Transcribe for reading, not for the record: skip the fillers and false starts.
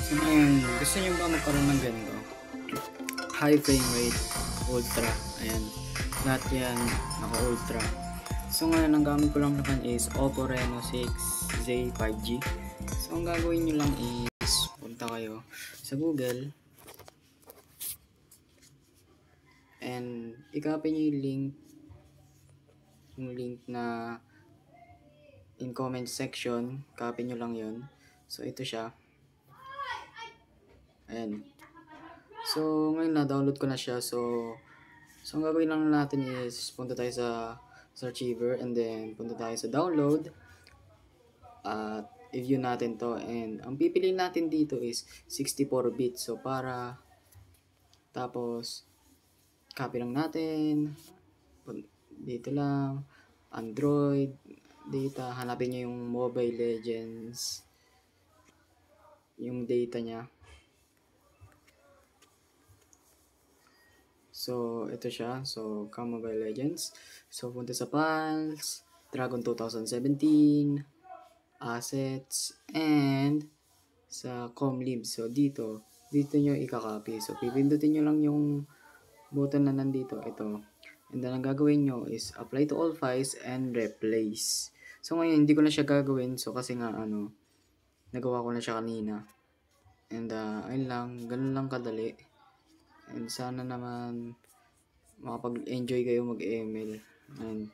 So ngayon, gusto nyo ba magkaroon ng ganito? High frame rate, ultra, ayan. Lahat yan, naka-ultra. So ngayon, ang gamit ko lang naman is Oppo Reno 6Z 5G. So ang gagawin nyo lang is, punta kayo sa Google, and i-copy nyo yung link na in comment section, copy nyo lang yun. So ito siya. Ayan. So, ngayon na-download ko na siya. So ang gagawin lang natin is punta tayo sa archiver and then punta tayo sa download at i-view natin to, and ang pipiliin natin dito is 64-bit. So tapos copy lang natin dito lang, Android data, hanapin nyo yung Mobile Legends, yung data nya. So, ito siya. So, Mobile Legends. So, punta sa files, Dragon 2017, assets, and sa comlib. So, dito nyo i-copy. So, pipindutin nyo lang yung button na nandito. Ito. And then, ang gagawin nyo is apply to all files and replace. So, ngayon, hindi ko na siya gagawin. So, kasi nga, nagawa ko na siya kanina. And, ayun lang. Ganun lang kadali. And sana naman makapag-enjoy kayo mag-ML. And